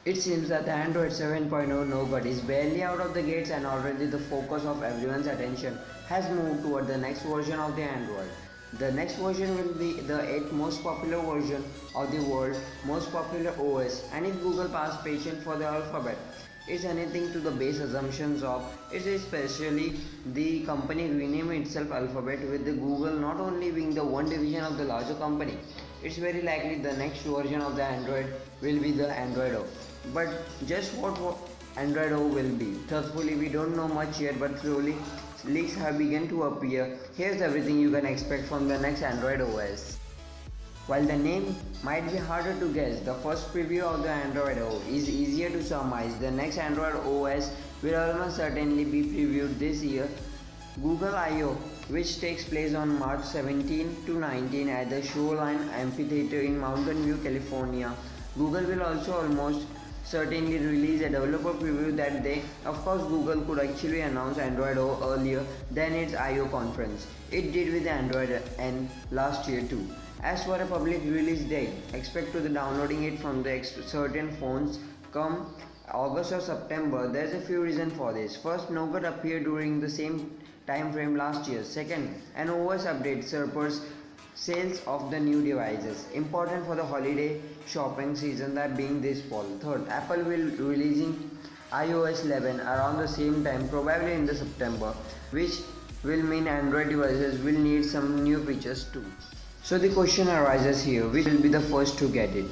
It seems that the Android 7.0 Nougat is barely out of the gates and already the focus of everyone's attention has moved toward the next version of the Android. The next version will be the 8th most popular version of the world's most popular OS, and if Google passed patent for the alphabet, it's anything to the base assumptions of it, especially the company renaming itself Alphabet, with the Google not only being the one division of the larger company. It's very likely the next version of the Android will be the Android O. But just what Android O will be, truthfully we don't know much yet, but slowly leaks have begun to appear. Here's everything you can expect from the next Android OS. While the name might be harder to guess, the first preview of the Android O is easier to surmise. The next Android OS will almost certainly be previewed this year. Google I/O, which takes place on March 17 to 19 at the Shoreline Amphitheater in Mountain View, California. Google will also almost certainly release a developer preview that day. Of course, Google could actually announce Android O earlier than its I/O conference. It did with Android N last year too. As for a public release date, expect to the downloading it from the certain phones come August or September. There's a few reasons for this. First, Nougat appeared during the same time frame last year. Second, an OS update surpassed sales of the new devices, important for the holiday shopping season, that being this fall. Third, Apple will releasing iOS 11 around the same time, probably in the September, which will mean Android devices will need some new features too. So the question arises here, which will be the first to get it?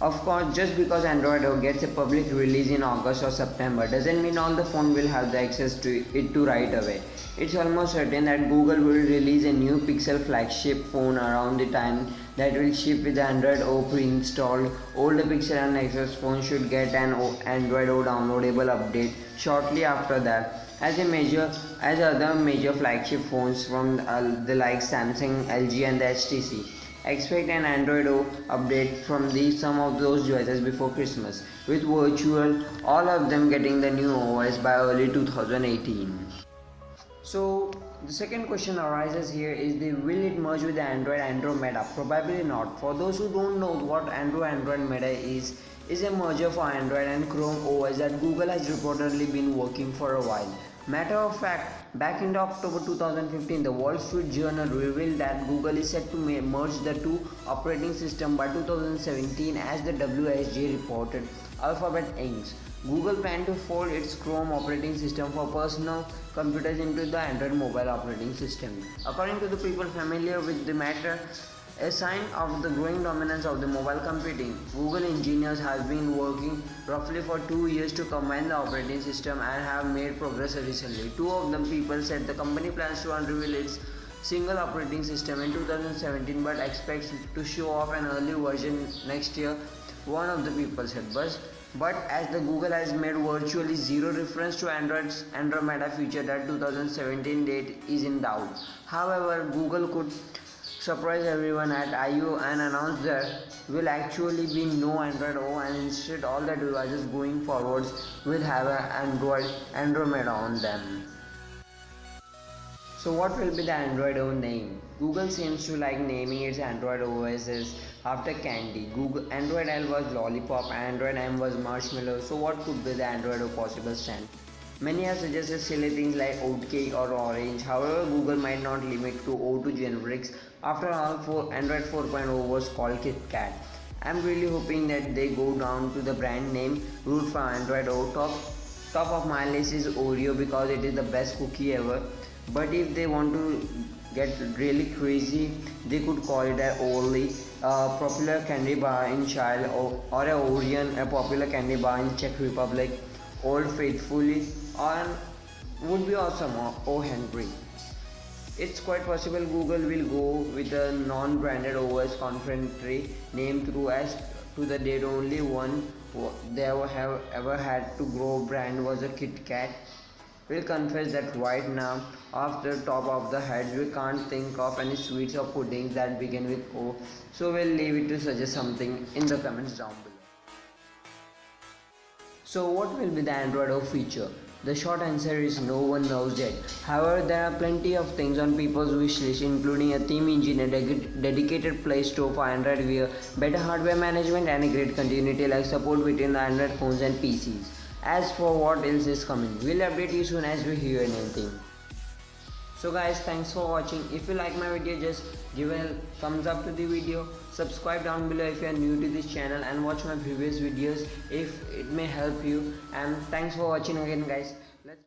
Of course, just because Android O gets a public release in August or September doesn't mean all the phone will have the access to it to right away. It's almost certain that Google will release a new Pixel flagship phone around the time that will ship with Android O pre-installed. Older Pixel and Nexus phones should get an Android O downloadable update shortly after that. As other major flagship phones from the like Samsung, LG and the HTC. Expect an Android O update from some of those devices before Christmas, with virtual all of them getting the new OS by early 2018. So the second question arises here is will it merge with the Andromeda? Probably not. For those who don't know what Andromeda is a merger for Android and Chrome OS that Google has reportedly been working for a while. Matter of fact, back in October 2015, the Wall Street Journal revealed that Google is set to merge the two operating systems by 2017, as the WSJ reported. Alphabet Inc. Google planned to fold its Chrome operating system for personal computers into the Android mobile operating system. According to the people familiar with the matter, a sign of the growing dominance of the mobile computing, Google engineers have been working roughly for 2 years to combine the operating system and have made progress recently. Two of them people said the company plans to unveil its single operating system in 2017 but expects to show off an early version next year, one of the people said. But as the Google has made virtually zero reference to Android's Andromeda feature, that 2017 date is in doubt. However, Google could surprise everyone at I/O and announce there will actually be no Android O, and instead all the devices going forwards will have an Andromeda on them. So what will be the Android O name? Google seems to like naming its Android OSs after candy. Google Android L was lollipop, Android M was marshmallow. So what could be the Android O possible stand? Many have suggested silly things like oatcake or orange. However, Google might not limit to O2 generics. After all, Android 4.0 was called KitKat. I'm really hoping that they go down to the brand name route for Android O. Top of my list is Oreo because it is the best cookie ever. But if they want to get really crazy, they could call it a Orly, a popular candy bar in Chile, or a Orion, a popular candy bar in Czech Republic. Old Faithfully, or would be awesome, or Henry. It's quite possible Google will go with a non-branded OS confidentially name through, as to the date only one they have ever had to grow brand was a KitKat. We'll confess that right now, off the top of the heads, we can't think of any sweets or puddings that begin with O, so we'll leave it to suggest something in the comments down below. So what will be the Android O feature? The short answer is no one knows yet. However, there are plenty of things on people's wish list, including a theme engine, a dedicated Play Store for Android Wear, better hardware management, and a great continuity like support between the Android phones and PCs. As for what else is coming, we'll update you soon as we hear anything. So guys, thanks for watching. If you like my video, just give a thumbs up to the video, subscribe down below if you are new to this channel, and watch my previous videos if it may help you. And thanks for watching again guys.